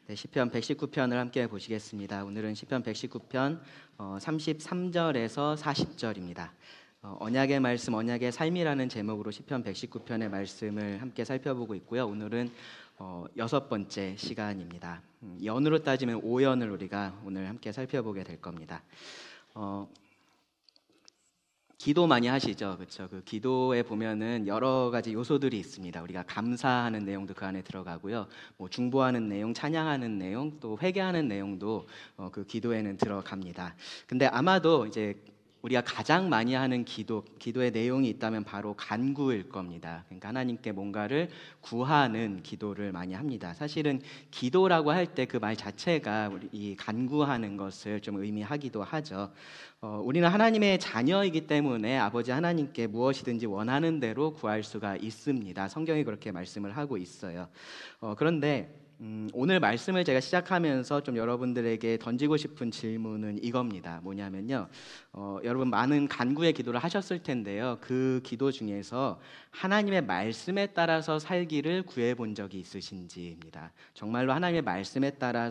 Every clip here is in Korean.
네, 시편 119편을 함께 보시겠습니다. 오늘은 시편 119편 33절에서 40절입니다. 언약의 말씀, 언약의 삶이라는 제목으로 시편 119편의 말씀을 함께 살펴보고 있고요. 오늘은 여섯 번째 시간입니다. 연으로 따지면 5연을 우리가 오늘 함께 살펴보게 될 겁니다. 기도 많이 하시죠, 그렇죠? 그 기도에 보면은 여러 가지 요소들이 있습니다. 우리가 감사하는 내용도 그 안에 들어가고요, 뭐 중보하는 내용, 찬양하는 내용, 또 회개하는 내용도 그 기도에는 들어갑니다. 근데 아마도 이제 우리가 가장 많이 하는 기도의 내용이 있다면 바로 간구일 겁니다. 그러니까 하나님께 뭔가를 구하는 기도를 많이 합니다. 사실은 기도라고 할 때 그 말 자체가 우리 이 간구하는 것을 좀 의미하기도 하죠. 우리는 하나님의 자녀이기 때문에 아버지 하나님께 무엇이든지 원하는 대로 구할 수가 있습니다. 성경이 그렇게 말씀을 하고 있어요. 그런데 오늘 말씀을 제가 시작하면서 좀 여러분들에게 던지고 싶은 질문은 이겁니다. 뭐냐면요, 여러분 많은 간구의 기도를 하셨을 텐데요, 그 기도 중에서 하나님의 말씀에 따라서 살기를 구해본 적이 있으신지입니다. 정말로 하나님의 말씀에 따라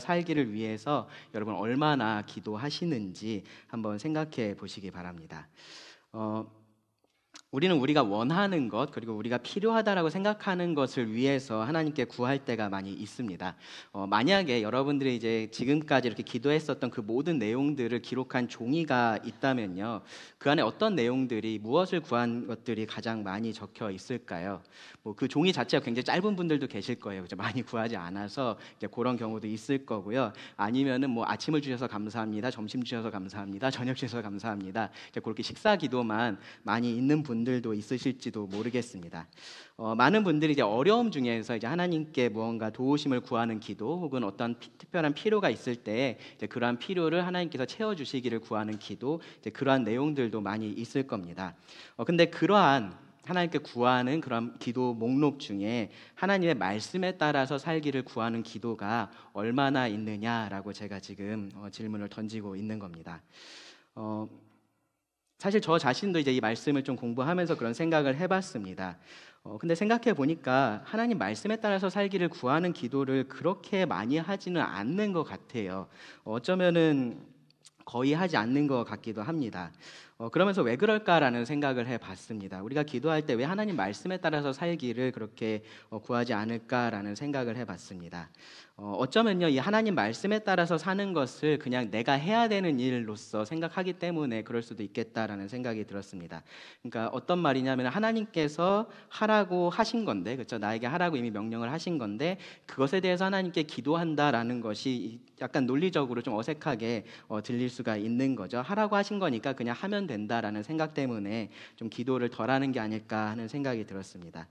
살기를 위해서 여러분 얼마나 기도하시는지 한번 생각해 보시기 바랍니다. 우리는 우리가 원하는 것, 그리고 우리가 필요하다라고 생각하는 것을 위해서 하나님께 구할 때가 많이 있습니다. 만약에 여러분들이 이제 지금까지 이렇게 기도했었던 그 모든 내용들을 기록한 종이가 있다면요, 그 안에 어떤 내용들이, 무엇을 구한 것들이 가장 많이 적혀 있을까요? 뭐 그 종이 자체가 굉장히 짧은 분들도 계실 거예요. 그죠? 많이 구하지 않아서 이제 그런 경우도 있을 거고요. 아니면은 뭐 아침을 주셔서 감사합니다, 점심 주셔서 감사합니다, 저녁 주셔서 감사합니다, 이제 그렇게 식사 기도만 많이 있는 분들도 있으실지도 모르겠습니다. 많은 분들이 이제 어려움 중에서 이제 하나님께 무언가 도우심을 구하는 기도, 혹은 어떤 특별한 필요가 있을 때 이제 그러한 필요를 하나님께서 채워주시기를 구하는 기도, 이제 그러한 내용들도 많이 있을 겁니다. 근데 그러한 하나님께 구하는 그런 기도 목록 중에 하나님의 말씀에 따라서 살기를 구하는 기도가 얼마나 있느냐라고 제가 지금 질문을 던지고 있는 겁니다. 사실 저 자신도 이제 이 말씀을 좀 공부하면서 그런 생각을 해봤습니다. 근데 생각해 보니까 하나님 말씀에 따라서 살기를 구하는 기도를 그렇게 많이 하지는 않는 것 같아요. 어쩌면은 거의 하지 않는 것 같기도 합니다. 그러면서 왜 그럴까라는 생각을 해봤습니다. 우리가 기도할 때 왜 하나님 말씀에 따라서 살기를 그렇게 구하지 않을까라는 생각을 해봤습니다. 어쩌면요, 이 하나님 말씀에 따라서 사는 것을 그냥 내가 해야 되는 일로서 생각하기 때문에 그럴 수도 있겠다라는 생각이 들었습니다. 그러니까 어떤 말이냐면, 하나님께서 하라고 하신 건데, 그렇죠? 나에게 하라고 이미 명령을 하신 건데, 그것에 대해서 하나님께 기도한다라는 것이 약간 논리적으로 좀 어색하게 들릴 수가 있는 거죠. 하라고 하신 거니까 그냥 하면 된다라는 생각 때문에 좀 기도를 덜 하는 게 아닐까 하는 생각이 들었습니다.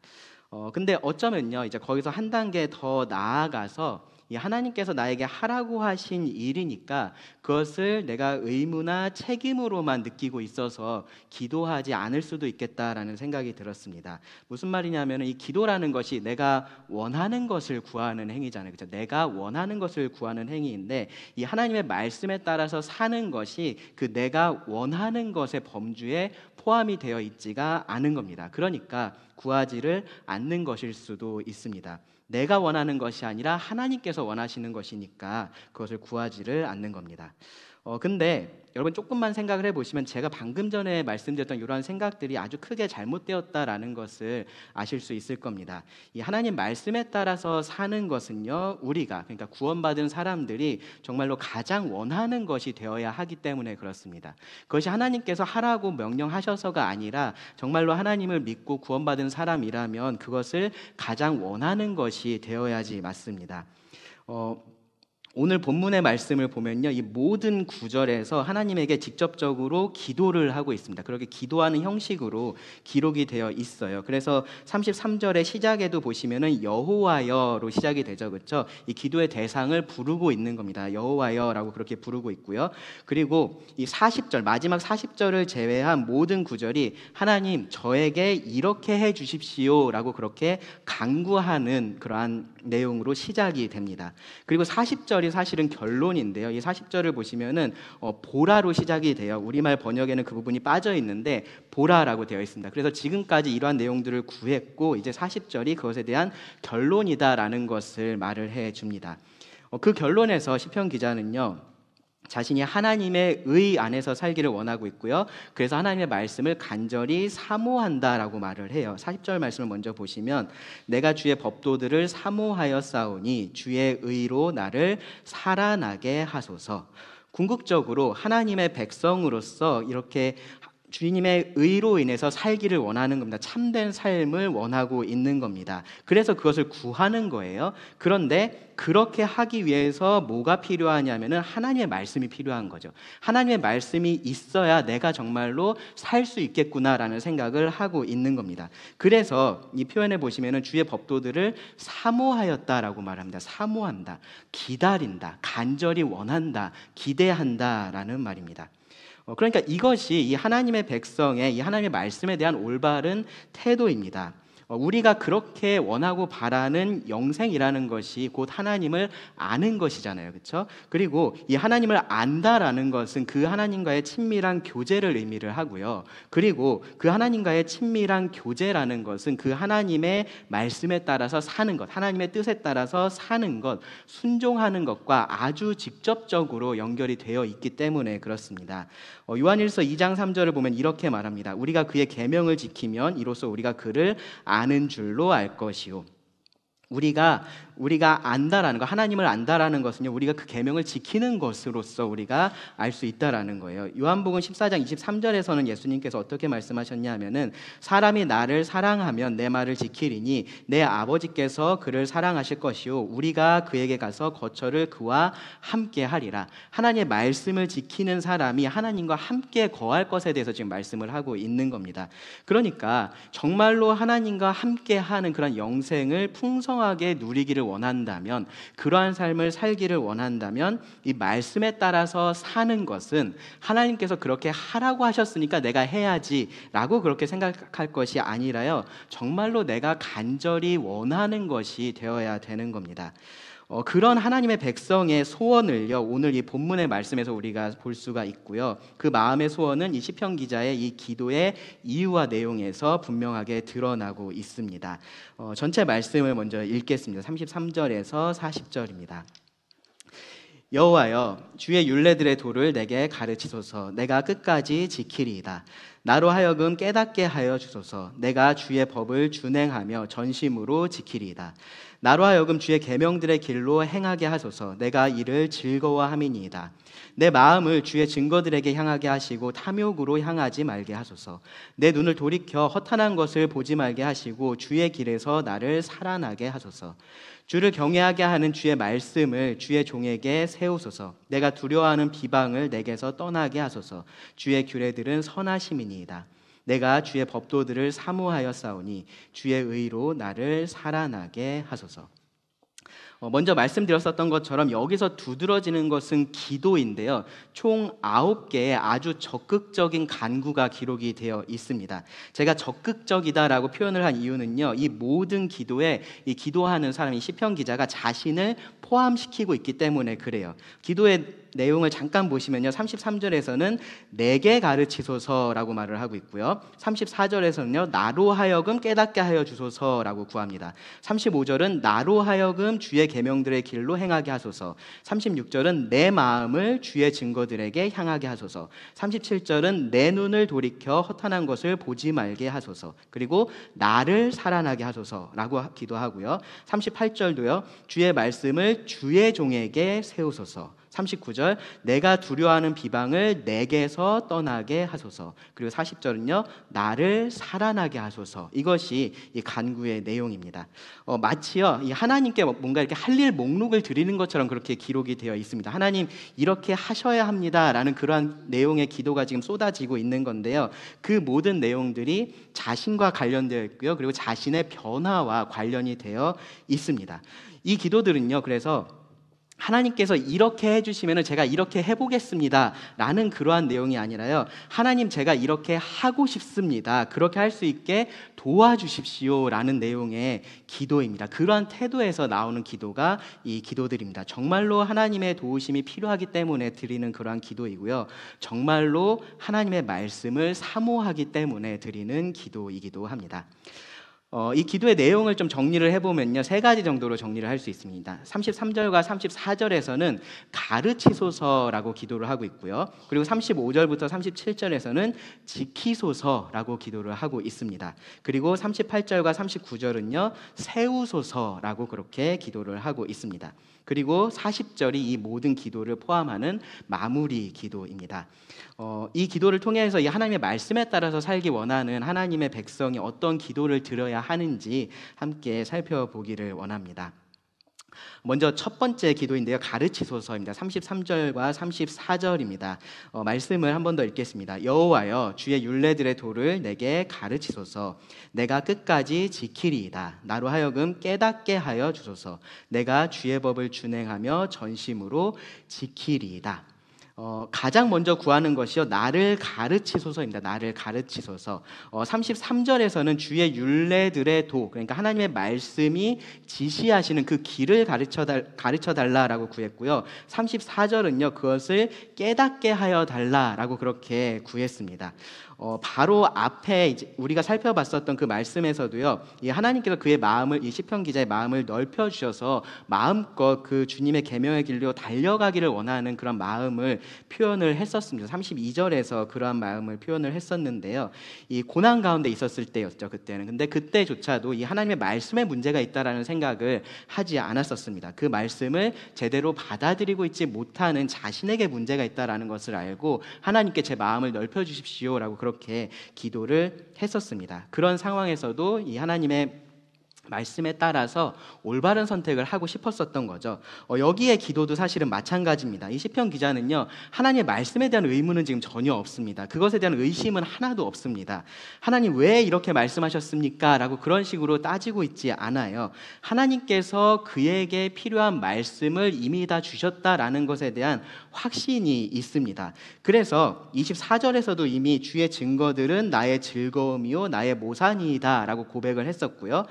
근데 어쩌면요, 이제 거기서 한 단계 더 나아가서 이 하나님께서 나에게 하라고 하신 일이니까 그것을 내가 의무나 책임으로만 느끼고 있어서 기도하지 않을 수도 있겠다라는 생각이 들었습니다. 무슨 말이냐면, 이 기도라는 것이 내가 원하는 것을 구하는 행위잖아요. 그렇죠? 내가 원하는 것을 구하는 행위인데, 이 하나님의 말씀에 따라서 사는 것이 그 내가 원하는 것의 범주에 포함이 되어 있지가 않은 겁니다. 그러니까 구하지를 않는 것일 수도 있습니다. 내가 원하는 것이 아니라 하나님께서 원하시는 것이니까 그것을 구하지를 않는 겁니다. 근데 여러분 조금만 생각을 해보시면 제가 방금 전에 말씀드렸던 이러한 생각들이 아주 크게 잘못되었다라는 것을 아실 수 있을 겁니다. 이 하나님 말씀에 따라서 사는 것은요, 우리가, 그러니까 구원받은 사람들이 정말로 가장 원하는 것이 되어야 하기 때문에 그렇습니다. 그것이 하나님께서 하라고 명령하셔서가 아니라 정말로 하나님을 믿고 구원받은 사람이라면 그것을 가장 원하는 것이 되어야지 맞습니다. 오늘 본문의 말씀을 보면요, 이 모든 구절에서 하나님에게 직접적으로 기도를 하고 있습니다. 그렇게 기도하는 형식으로 기록이 되어 있어요. 그래서 33절의 시작에도 보시면은 여호와여로 시작이 되죠, 그렇죠? 이 기도의 대상을 부르고 있는 겁니다. 여호와여라고 그렇게 부르고 있고요. 그리고 이 40절, 마지막 40절을 제외한 모든 구절이 하나님 저에게 이렇게 해 주십시오라고 그렇게 간구하는 그러한 내용으로 시작이 됩니다. 그리고 40절 40절이 사실은 결론인데요. 이 40절을 보시면은 보라로 시작이 돼요. 우리말 번역에는 그 부분이 빠져 있는데 보라라고 되어 있습니다. 그래서 지금까지 이러한 내용들을 구했고 이제 40절이 그것에 대한 결론이다라는 것을 말을 해 줍니다. 그 결론에서 시편 기자는요, 자신이 하나님의 의 안에서 살기를 원하고 있고요. 그래서 하나님의 말씀을 간절히 사모한다라고 말을 해요. 40절 말씀을 먼저 보시면 내가 주의 법도들을 사모하여 싸우니 주의 의로 나를 살아나게 하소서. 궁극적으로 하나님의 백성으로서 이렇게 주님의 의로 인해서 살기를 원하는 겁니다. 참된 삶을 원하고 있는 겁니다. 그래서 그것을 구하는 거예요. 그런데 그렇게 하기 위해서 뭐가 필요하냐면은 하나님의 말씀이 필요한 거죠. 하나님의 말씀이 있어야 내가 정말로 살 수 있겠구나라는 생각을 하고 있는 겁니다. 그래서 이 표현에 보시면은 주의 법도들을 사모하였다라고 말합니다. 사모한다, 기다린다, 간절히 원한다, 기대한다라는 말입니다. 그러니까 이것이 이 하나님의 백성의 이 하나님의 말씀에 대한 올바른 태도입니다. 우리가 그렇게 원하고 바라는 영생이라는 것이 곧 하나님을 아는 것이잖아요. 그렇죠? 그리고 이 하나님을 안다라는 것은 그 하나님과의 친밀한 교제를 의미를 하고요. 그리고 그 하나님과의 친밀한 교제라는 것은 그 하나님의 말씀에 따라서 사는 것, 하나님의 뜻에 따라서 사는 것, 순종하는 것과 아주 직접적으로 연결이 되어 있기 때문에 그렇습니다. 요한일서 2장 3절을 보면 이렇게 말합니다. 우리가 그의 계명을 지키면 이로써 우리가 그를 아는 줄로 알 것이요. 우리가 안다라는 거, 하나님을 안다라는 것은요, 우리가 그 계명을 지키는 것으로서 우리가 알 수 있다라는 거예요. 요한복음 14장 23절에서는 예수님께서 어떻게 말씀하셨냐면은 사람이 나를 사랑하면 내 말을 지키리니 내 아버지께서 그를 사랑하실 것이요 우리가 그에게 가서 거처를 그와 함께 하리라. 하나님의 말씀을 지키는 사람이 하나님과 함께 거할 것에 대해서 지금 말씀을 하고 있는 겁니다. 그러니까 정말로 하나님과 함께 하는 그런 영생을 풍성하게 누리기를 원한다면, 그러한 삶을 살기를 원한다면 이 말씀에 따라서 사는 것은 하나님께서 그렇게 하라고 하셨으니까 내가 해야지 라고 그렇게 생각할 것이 아니라요, 정말로 내가 간절히 원하는 것이 되어야 되는 겁니다. 그런 하나님의 백성의 소원을요, 오늘 이 본문의 말씀에서 우리가 볼 수가 있고요. 그 마음의 소원은 이 시편 기자의 이 기도의 이유와 내용에서 분명하게 드러나고 있습니다. 전체 말씀을 먼저 읽겠습니다. 33절에서 40절입니다. 여호와여, 주의 율례들의 도를 내게 가르치소서. 내가 끝까지 지키리이다. 나로 하여금 깨닫게 하여 주소서. 내가 주의 법을 준행하며 전심으로 지키리이다. 나로 하여금 주의 계명들의 길로 행하게 하소서. 내가 이를 즐거워함이니이다. 내 마음을 주의 증거들에게 향하게 하시고 탐욕으로 향하지 말게 하소서. 내 눈을 돌이켜 허탄한 것을 보지 말게 하시고 주의 길에서 나를 살아나게 하소서. 주를 경외하게 하는 주의 말씀을 주의 종에게 세우소서. 내가 두려워하는 비방을 내게서 떠나게 하소서. 주의 규례들은 선하심이니이다. 내가 주의 법도들을 사모하여 싸우니 주의 의로 나를 살아나게 하소서. 먼저 말씀드렸었던 것처럼 여기서 두드러지는 것은 기도인데요, 총 9개의 아주 적극적인 간구가 기록이 되어 있습니다. 제가 적극적이다라고 표현을 한 이유는요, 이 모든 기도에 이 기도하는 사람이 시편 기자가 자신을 포함시키고 있기 때문에 그래요. 기도의 내용을 잠깐 보시면요, 33절에서는 내게 가르치소서라고 말을 하고 있고요, 34절에서는요 나로 하여금 깨닫게 하여 주소서라고 구합니다. 35절은 나로 하여금 주의 계명들의 길로 행하게 하소서. 36절은 내 마음을 주의 증거들에게 향하게 하소서. 37절은 내 눈을 돌이켜 허탄한 것을 보지 말게 하소서. 그리고 나를 살아나게 하소서라고 기도하고요, 38절도요 주의 말씀을 주의 종에게 세우소서. 39절 내가 두려워하는 비방을 내게서 떠나게 하소서. 그리고 40절은요 나를 살아나게 하소서. 이것이 이 간구의 내용입니다. 마치요 이 하나님께 뭔가 이렇게 할 일 목록을 드리는 것처럼 그렇게 기록이 되어 있습니다. 하나님 이렇게 하셔야 합니다라는 그러한 내용의 기도가 지금 쏟아지고 있는 건데요, 그 모든 내용들이 자신과 관련되어 있고요, 그리고 자신의 변화와 관련이 되어 있습니다. 이 기도들은요, 그래서 하나님께서 이렇게 해주시면 제가 이렇게 해보겠습니다 라는 그러한 내용이 아니라요, 하나님 제가 이렇게 하고 싶습니다, 그렇게 할 수 있게 도와주십시오 라는 내용의 기도입니다. 그러한 태도에서 나오는 기도가 이 기도들입니다. 정말로 하나님의 도우심이 필요하기 때문에 드리는 그러한 기도이고요, 정말로 하나님의 말씀을 사모하기 때문에 드리는 기도이기도 합니다. 이 기도의 내용을 좀 정리를 해보면요, 세 가지 정도로 정리를 할 수 있습니다. 33절과 34절에서는 가르치소서라고 기도를 하고 있고요, 그리고 35절부터 37절에서는 지키소서라고 기도를 하고 있습니다. 그리고 38절과 39절은요 세우소서라고 그렇게 기도를 하고 있습니다. 그리고 40절이 이 모든 기도를 포함하는 마무리 기도입니다. 이 기도를 통해서 이 하나님의 말씀에 따라서 살기 원하는 하나님의 백성이 어떤 기도를 드려야 하는지 함께 살펴보기를 원합니다. 먼저 첫 번째 기도인데요, 가르치소서입니다. 33절과 34절입니다. 말씀을 한 번 더 읽겠습니다. 여호와여, 주의 율례들의 도를 내게 가르치소서. 내가 끝까지 지키리이다. 나로 하여금 깨닫게 하여 주소서. 내가 주의 법을 준행하며 전심으로 지키리이다. 가장 먼저 구하는 것이요, 나를 가르치소서입니다. 나를 가르치소서. 33절에서는 주의 율례들의 도, 그러니까 하나님의 말씀이 지시하시는 그 길을 가르쳐 달라라고 구했고요, 34절은요 그것을 깨닫게 하여 달라라고 그렇게 구했습니다. 바로 앞에 이제 우리가 살펴봤었던 그 말씀에서도요, 이 하나님께서 그의 마음을, 이 시편 기자의 마음을 넓혀 주셔서 마음껏 그 주님의 계명의 길로 달려가기를 원하는 그런 마음을 표현을 했었습니다. 32절에서 그러한 마음을 표현을 했었는데요, 이 고난 가운데 있었을 때였죠, 그때는. 근데 그때조차도 이 하나님의 말씀에 문제가 있다라는 생각을 하지 않았었습니다. 그 말씀을 제대로 받아들이고 있지 못하는 자신에게 문제가 있다라는 것을 알고 하나님께 제 마음을 넓혀 주십시오라고 그렇게 기도를 했었습니다. 그런 상황에서도 이 하나님의 말씀에 따라서 올바른 선택을 하고 싶었었던 거죠. 여기에 기도도 사실은 마찬가지입니다. 이 시편 기자는요, 하나님의 말씀에 대한 의문은 지금 전혀 없습니다. 그것에 대한 의심은 하나도 없습니다. 하나님 왜 이렇게 말씀하셨습니까? 라고 그런 식으로 따지고 있지 않아요. 하나님께서 그에게 필요한 말씀을 이미 다 주셨다라는 것에 대한 확신이 있습니다. 그래서 24절에서도 이미 주의 증거들은 나의 즐거움이요 나의 모산이다 라고 고백을 했었고요,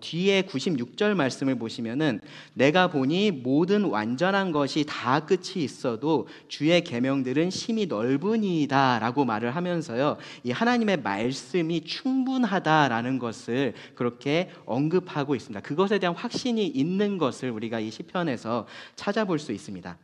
뒤에 96절 말씀을 보시면은 내가 보니 모든 완전한 것이 다 끝이 있어도 주의 계명들은 심히 넓으니이다 라고 말을 하면서요, 이 하나님의 말씀이 충분하다라는 것을 그렇게 언급하고 있습니다. 그것에 대한 확신이 있는 것을 우리가 이 시편에서 찾아볼 수 있습니다.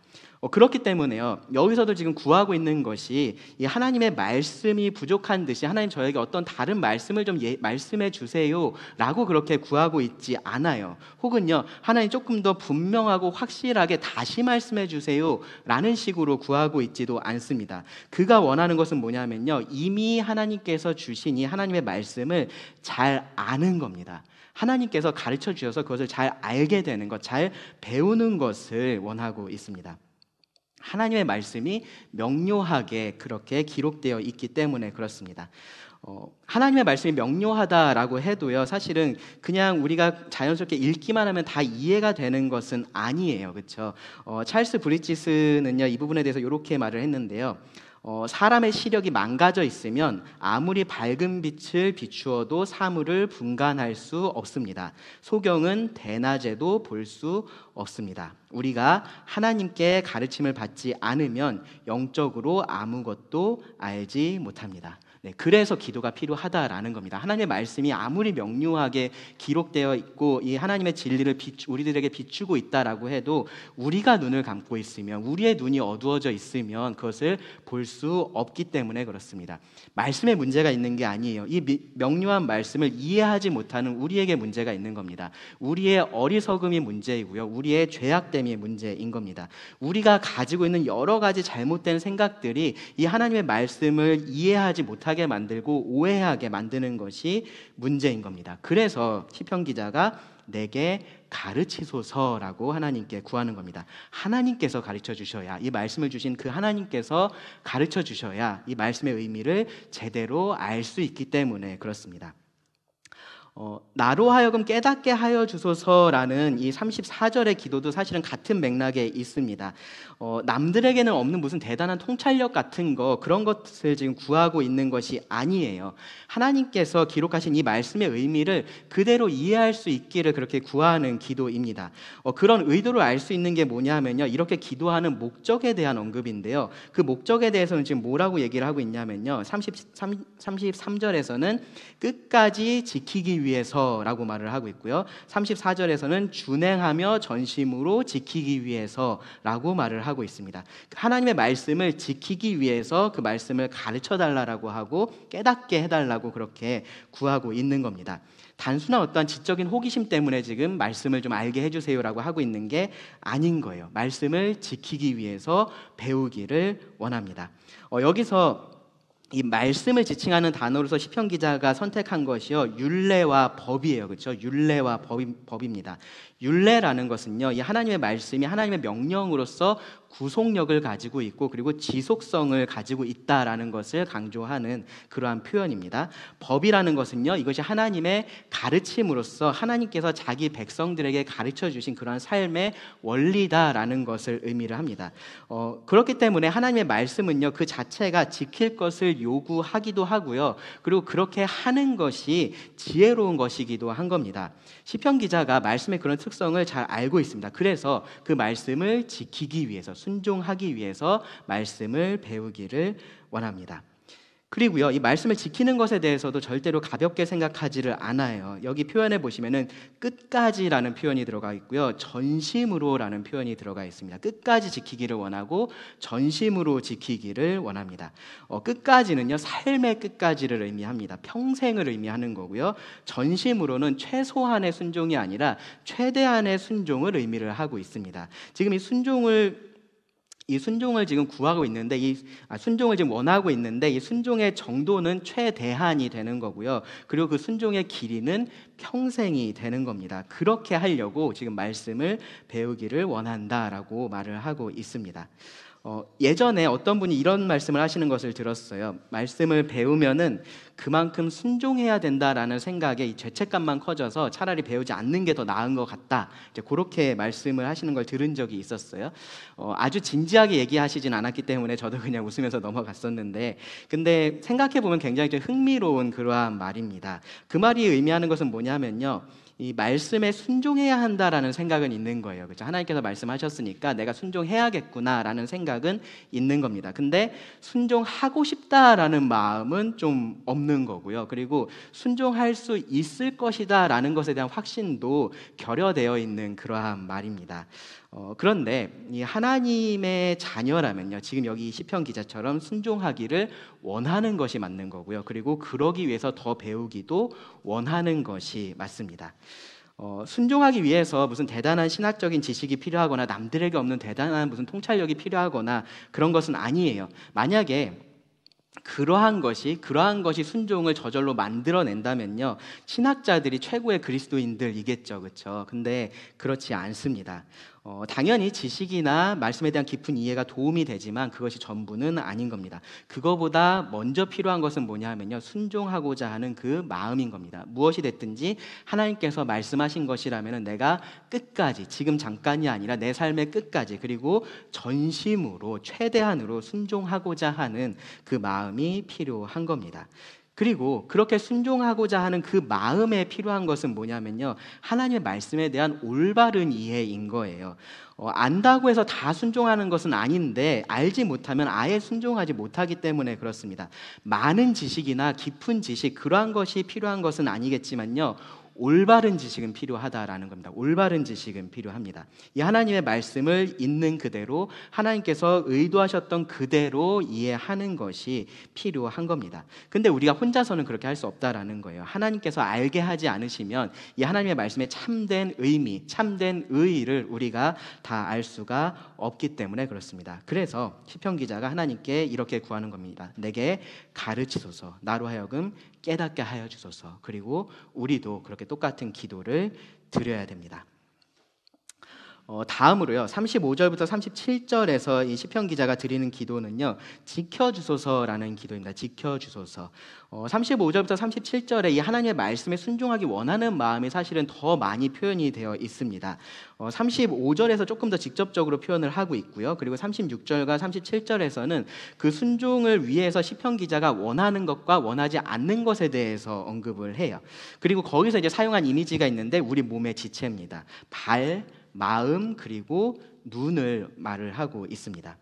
그렇기 때문에요, 여기서도 지금 구하고 있는 것이 이 하나님의 말씀이 부족한 듯이 하나님 저에게 어떤 다른 말씀을 좀 말씀해 주세요 라고 그렇게 구하고 있지 않아요. 혹은요, 하나님 조금 더 분명하고 확실하게 다시 말씀해 주세요 라는 식으로 구하고 있지도 않습니다. 그가 원하는 것은 뭐냐면요, 이미 하나님께서 주신 이 하나님의 말씀을 잘 아는 겁니다. 하나님께서 가르쳐 주셔서 그것을 잘 알게 되는 것, 잘 배우는 것을 원하고 있습니다. 하나님의 말씀이 명료하게 그렇게 기록되어 있기 때문에 그렇습니다. 하나님의 말씀이 명료하다라고 해도요, 사실은 그냥 우리가 자연스럽게 읽기만 하면 다 이해가 되는 것은 아니에요, 그렇죠? 찰스 브리지스는요, 이 부분에 대해서 이렇게 말을 했는데요, 사람의 시력이 망가져 있으면 아무리 밝은 빛을 비추어도 사물을 분간할 수 없습니다. 소경은 대낮에도 볼 수 없습니다. 우리가 하나님께 가르침을 받지 않으면 영적으로 아무것도 알지 못합니다. 그래서 기도가 필요하다라는 겁니다. 하나님의 말씀이 아무리 명료하게 기록되어 있고 이 하나님의 진리를 우리들에게 비추고 있다라고 해도 우리가 눈을 감고 있으면, 우리의 눈이 어두워져 있으면 그것을 볼 수 없기 때문에 그렇습니다. 말씀에 문제가 있는 게 아니에요. 이 명료한 말씀을 이해하지 못하는 우리에게 문제가 있는 겁니다. 우리의 어리석음이 문제이고요, 우리의 죄악됨이 문제인 겁니다. 우리가 가지고 있는 여러 가지 잘못된 생각들이 이 하나님의 말씀을 이해하지 못하게 만들고 오해하게 만드는 것이 문제인 겁니다. 그래서 시편 기자가 내게 가르치소서라고 하나님께 구하는 겁니다. 하나님께서 가르쳐 주셔야, 이 말씀을 주신 그 하나님께서 가르쳐 주셔야 이 말씀의 의미를 제대로 알 수 있기 때문에 그렇습니다. 나로 하여금 깨닫게 하여 주소서라는 이 34절의 기도도 사실은 같은 맥락에 있습니다. 남들에게는 없는 무슨 대단한 통찰력 같은 그런 것을 지금 구하고 있는 것이 아니에요. 하나님께서 기록하신 이 말씀의 의미를 그대로 이해할 수 있기를 그렇게 구하는 기도입니다. 그런 의도를 알 수 있는 게 뭐냐면요, 이렇게 기도하는 목적에 대한 언급인데요. 그 목적에 대해서는 지금 뭐라고 얘기를 하고 있냐면요, 33절에서는 끝까지 지키기 위해서라고 말을 하고 있고요, 34절에서는 준행하며 전심으로 지키기 위해서라고 말을 하고 있습니다. 하나님의 말씀을 지키기 위해서 그 말씀을 가르쳐 달라고 하고 깨닫게 해달라고 그렇게 구하고 있는 겁니다. 단순한 어떠한 지적인 호기심 때문에 지금 말씀을 좀 알게 해주세요라고 하고 있는 게 아닌 거예요. 말씀을 지키기 위해서 배우기를 원합니다. 여기서 이 말씀을 지칭하는 단어로서 시편 기자가 선택한 것이요, 율례와 법이에요. 그렇죠? 율례와 법입니다. 율례라는 것은요, 이 하나님의 말씀이 하나님의 명령으로서 구속력을 가지고 있고 그리고 지속성을 가지고 있다라는 것을 강조하는 그러한 표현입니다. 법이라는 것은요, 이것이 하나님의 가르침으로서 하나님께서 자기 백성들에게 가르쳐 주신 그러한 삶의 원리다라는 것을 의미를 합니다. 그렇기 때문에 하나님의 말씀은요, 그 자체가 지킬 것을 요구하기도 하고요, 그리고 그렇게 하는 것이 지혜로운 것이기도 한 겁니다. 시편 기자가 말씀의 그런 특성을 잘 알고 있습니다. 그래서 그 말씀을 지키기 위해서, 순종하기 위해서 말씀을 배우기를 원합니다. 그리고요, 이 말씀을 지키는 것에 대해서도 절대로 가볍게 생각하지를 않아요. 여기 표현해 보시면은 끝까지라는 표현이 들어가 있고요, 전심으로라는 표현이 들어가 있습니다. 끝까지 지키기를 원하고 전심으로 지키기를 원합니다. 끝까지는요, 삶의 끝까지를 의미합니다. 평생을 의미하는 거고요, 전심으로는 최소한의 순종이 아니라 최대한의 순종을 의미를 하고 있습니다. 지금 이 순종을 지금 구하고 있는데, 순종을 지금 원하고 있는데, 이 순종의 정도는 최대한이 되는 거고요, 그리고 그 순종의 길이는 평생이 되는 겁니다. 그렇게 하려고 지금 말씀을 배우기를 원한다라고 말을 하고 있습니다. 예전에 어떤 분이 이런 말씀을 하시는 것을 들었어요. 말씀을 배우면은 그만큼 순종해야 된다라는 생각에 이 죄책감만 커져서 차라리 배우지 않는 게 더 나은 것 같다, 이제 그렇게 말씀을 하시는 걸 들은 적이 있었어요. 아주 진지하게 얘기하시진 않았기 때문에 저도 그냥 웃으면서 넘어갔었는데, 근데 생각해 보면 굉장히 좀 흥미로운 그러한 말입니다. 그 말이 의미하는 것은 뭐냐면요, 이 말씀에 순종해야 한다라는 생각은 있는 거예요. 그렇죠? 하나님께서 말씀하셨으니까 내가 순종해야겠구나라는 생각은 있는 겁니다. 근데 순종하고 싶다라는 마음은 좀 없는 거고요. 그리고 순종할 수 있을 것이다라는 것에 대한 확신도 결여되어 있는 그러한 말입니다. 그런데 이 하나님의 자녀라면요, 지금 여기 시편 기자처럼 순종하기를 원하는 것이 맞는 거고요, 그리고 그러기 위해서 더 배우기도 원하는 것이 맞습니다. 순종하기 위해서 무슨 대단한 신학적인 지식이 필요하거나 남들에게 없는 대단한 무슨 통찰력이 필요하거나 그런 것은 아니에요. 만약에 그러한 것이 순종을 저절로 만들어낸다면요, 신학자들이 최고의 그리스도인들이겠죠, 그렇죠? 근데 그렇지 않습니다. 당연히 지식이나 말씀에 대한 깊은 이해가 도움이 되지만 그것이 전부는 아닌 겁니다. 그거보다 먼저 필요한 것은 뭐냐면요, 순종하고자 하는 그 마음인 겁니다. 무엇이 됐든지 하나님께서 말씀하신 것이라면 내가 끝까지, 지금 잠깐이 아니라 내 삶의 끝까지, 그리고 전심으로 최대한으로 순종하고자 하는 그 마음이 필요한 겁니다. 그리고 그렇게 순종하고자 하는 그 마음에 필요한 것은 뭐냐면요, 하나님의 말씀에 대한 올바른 이해인 거예요. 안다고 해서 다 순종하는 것은 아닌데, 알지 못하면 아예 순종하지 못하기 때문에 그렇습니다. 많은 지식이나 깊은 지식, 그러한 것이 필요한 것은 아니겠지만요, 올바른 지식은 필요하다라는 겁니다. 올바른 지식은 필요합니다. 이 하나님의 말씀을 있는 그대로, 하나님께서 의도하셨던 그대로 이해하는 것이 필요한 겁니다. 근데 우리가 혼자서는 그렇게 할 수 없다라는 거예요. 하나님께서 알게 하지 않으시면 이 하나님의 말씀의 참된 의미, 참된 의의를 우리가 다 알 수가 없기 때문에 그렇습니다. 그래서 시편 기자가 하나님께 이렇게 구하는 겁니다. 내게 가르치소서, 나로 하여금 깨닫게 하여 주소서. 그리고 우리도 그렇게 똑같은 기도를 드려야 됩니다. 다음으로요. 35절부터 37절에서 이 시편 기자가 드리는 기도는요. 지켜주소서라는 기도입니다. 지켜주소서. 35절부터 37절에 이 하나님의 말씀에 순종하기 원하는 마음이 사실은 더 많이 표현이 되어 있습니다. 35절에서 조금 더 직접적으로 표현을 하고 있고요. 그리고 36절과 37절에서는 그 순종을 위해서 시편 기자가 원하는 것과 원하지 않는 것에 대해서 언급을 해요. 그리고 거기서 이제 사용한 이미지가 있는데 우리 몸의 지체입니다. 발, 마음 그리고 눈을 말을 하고 있습니다.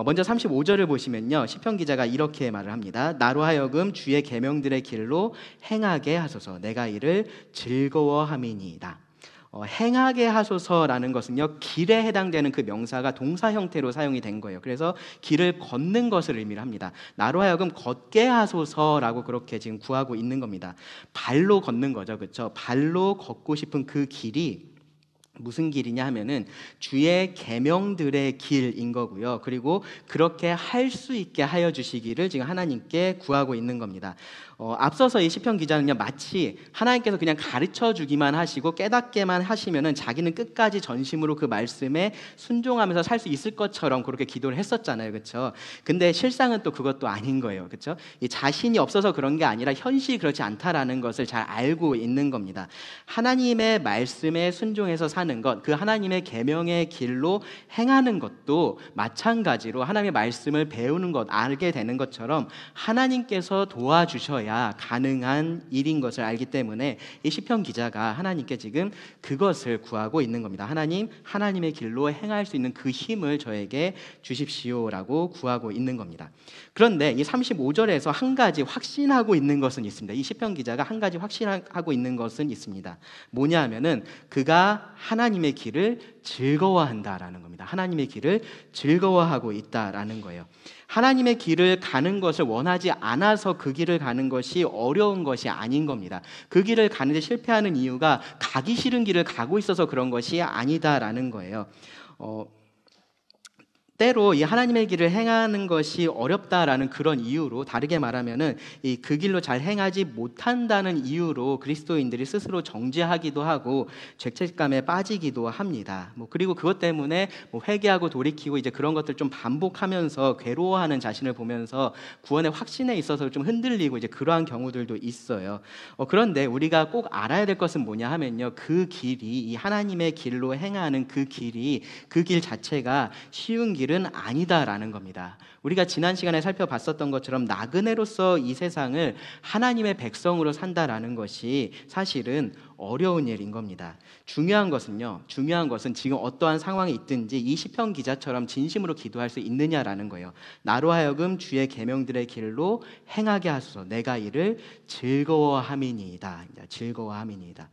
먼저 35절을 보시면요. 시편 기자가 이렇게 말을 합니다. 나로 하여금 주의 계명들의 길로 행하게 하소서. 내가 이를 즐거워함이니이다. 행하게 하소서라는 것은요. 길에 해당되는 그 명사가 동사 형태로 사용이 된 거예요. 그래서 길을 걷는 것을 의미를 합니다. 나로 하여금 걷게 하소서라고 그렇게 지금 구하고 있는 겁니다. 발로 걷는 거죠. 그렇죠? 발로 걷고 싶은 그 길이 무슨 길이냐 하면은 주의 계명들의 길인 거고요. 그리고 그렇게 할 수 있게 하여 주시기를 지금 하나님께 구하고 있는 겁니다. 앞서서 이 시편 기자는요, 마치 하나님께서 그냥 가르쳐 주기만 하시고 깨닫게만 하시면은 자기는 끝까지 전심으로 그 말씀에 순종하면서 살 수 있을 것처럼 그렇게 기도를 했었잖아요, 그렇죠? 근데 실상은 또 그것도 아닌 거예요, 그렇죠? 이 자신이 없어서 그런 게 아니라 현실이 그렇지 않다라는 것을 잘 알고 있는 겁니다. 하나님의 말씀에 순종해서 사는 것, 그 하나님의 계명의 길로 행하는 것도 마찬가지로 하나님의 말씀을 배우는 것, 알게 되는 것처럼 하나님께서 도와주셔야 가능한 일인 것을 알기 때문에 이 시편 기자가 하나님께 지금 그것을 구하고 있는 겁니다. 하나님, 하나님의 길로 행할 수 있는 그 힘을 저에게 주십시오라고 구하고 있는 겁니다. 그런데 이 35절에서 한 가지 확신하고 있는 것은 있습니다. 이 시편 기자가 한 가지 확신하고 있는 것은 있습니다. 뭐냐 하면은 그가 하나님의 길을 즐거워한다라는 겁니다. 하나님의 길을 즐거워하고 있다라는 거예요. 하나님의 길을 가는 것을 원하지 않아서 그 길을 가는 것이 어려운 것이 아닌 겁니다. 그 길을 가는데 실패하는 이유가 가기 싫은 길을 가고 있어서 그런 것이 아니다라는 거예요. 때로 이 하나님의 길을 행하는 것이 어렵다라는 그런 이유로, 다르게 말하면은 이 그 길로 잘 행하지 못한다는 이유로 그리스도인들이 스스로 정죄하기도 하고 죄책감에 빠지기도 합니다. 그리고 그것 때문에 회개하고 돌이키고 이제 그런 것들 좀 반복하면서 괴로워하는 자신을 보면서 구원의 확신에 있어서 좀 흔들리고 이제 그러한 경우들도 있어요. 그런데 우리가 꼭 알아야 될 것은 뭐냐 하면요, 그 길이, 이 하나님의 길로 행하는 그 길이, 그 길 자체가 쉬운 길은 아니다라는 겁니다. 우리가 지난 시간에 살펴봤었던 것처럼 나그네로서 이 세상을 하나님의 백성으로 산다라는 것이 사실은 어려운 일인 겁니다. 중요한 것은 지금 어떠한 상황이 있든지 이 시편 기자처럼 진심으로 기도할 수 있느냐라는 거예요. 나로 하여금 주의 계명들의 길로 행하게 하소서. 내가 이를 즐거워함이니이다. 즐거워함이니이다.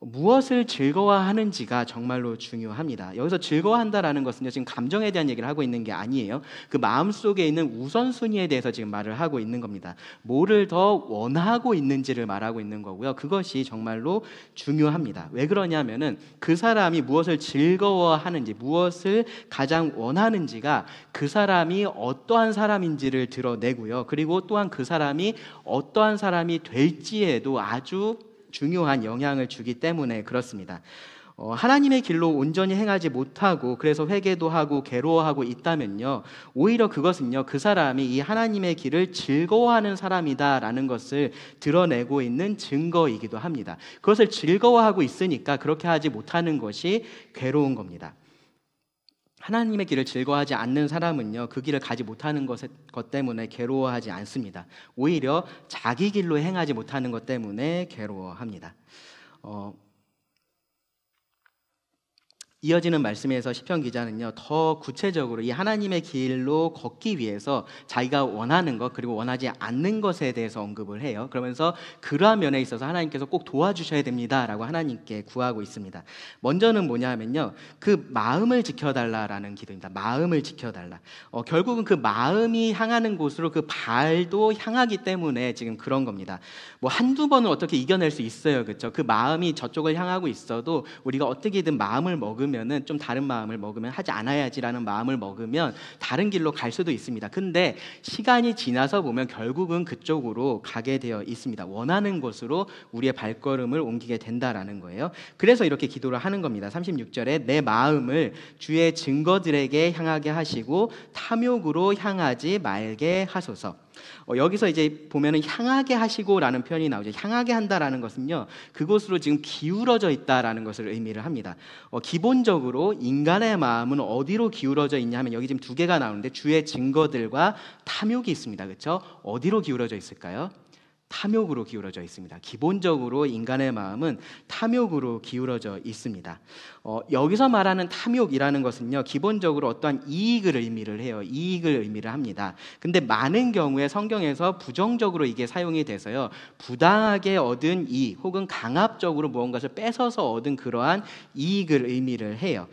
무엇을 즐거워하는지가 정말로 중요합니다. 여기서 즐거워한다라는 것은요, 지금 감정에 대한 얘기를 하고 있는 게 아니에요. 그 마음속에 있는 우선순위에 대해서 지금 말을 하고 있는 겁니다. 뭐를 더 원하고 있는지를 말하고 있는 거고요. 그것이 정말로 중요합니다. 왜 그러냐면은 그 사람이 무엇을 즐거워하는지, 무엇을 가장 원하는지가 그 사람이 어떠한 사람인지를 드러내고요. 그리고 또한 그 사람이 어떠한 사람이 될지에도 아주 중요한 영향을 주기 때문에 그렇습니다. 하나님의 길로 온전히 행하지 못하고 그래서 회개도 하고 괴로워하고 있다면요, 오히려 그것은요, 그 사람이 이 하나님의 길을 즐거워하는 사람이다라는 것을 드러내고 있는 증거이기도 합니다. 그것을 즐거워하고 있으니까 그렇게 하지 못하는 것이 괴로운 겁니다. 하나님의 길을 즐거워하지 않는 사람은요, 그 길을 가지 못하는 것 때문에 괴로워하지 않습니다. 오히려 자기 길로 행하지 못하는 것 때문에 괴로워합니다. 이어지는 말씀에서 시편 기자는요, 더 구체적으로 이 하나님의 길로 걷기 위해서 자기가 원하는 것 그리고 원하지 않는 것에 대해서 언급을 해요. 그러면서 그러한 면에 있어서 하나님께서 꼭 도와주셔야 됩니다라고 하나님께 구하고 있습니다. 먼저는 뭐냐 하면요, 그 마음을 지켜달라라는 기도입니다. 마음을 지켜달라. 결국은 그 마음이 향하는 곳으로 그 발도 향하기 때문에 지금 그런 겁니다. 한두 번은 어떻게 이겨낼 수 있어요, 그렇죠? 그 마음이 저쪽을 향하고 있어도 우리가 어떻게든 마음을 먹으면 먹으면은 좀 다른 마음을 먹으면 하지 않아야지라는 마음을 먹으면 다른 길로 갈 수도 있습니다. 근데 시간이 지나서 보면 결국은 그쪽으로 가게 되어 있습니다. 원하는 곳으로 우리의 발걸음을 옮기게 된다라는 거예요. 그래서 이렇게 기도를 하는 겁니다. 36절에 내 마음을 주의 증거들에게 향하게 하시고 탐욕으로 향하지 말게 하소서. 여기서 이제 보면은 향하게 하시고라는 표현이 나오죠. 향하게 한다라는 것은요, 그곳으로 지금 기울어져 있다라는 것을 의미를 합니다. 기본적으로 인간의 마음은 어디로 기울어져 있냐 하면 여기 지금 두 개가 나오는데 주의 증거들과 탐욕이 있습니다. 그렇죠? 어디로 기울어져 있을까요? 탐욕으로 기울어져 있습니다. 기본적으로 인간의 마음은 탐욕으로 기울어져 있습니다. 여기서 말하는 탐욕이라는 것은요, 기본적으로 어떠한 이익을 의미를 해요. 이익을 의미를 합니다. 근데 많은 경우에 성경에서 부정적으로 이게 사용이 돼서요, 부당하게 얻은 이익 혹은 강압적으로 무언가를 뺏어서 얻은 그러한 이익을 의미를 해요.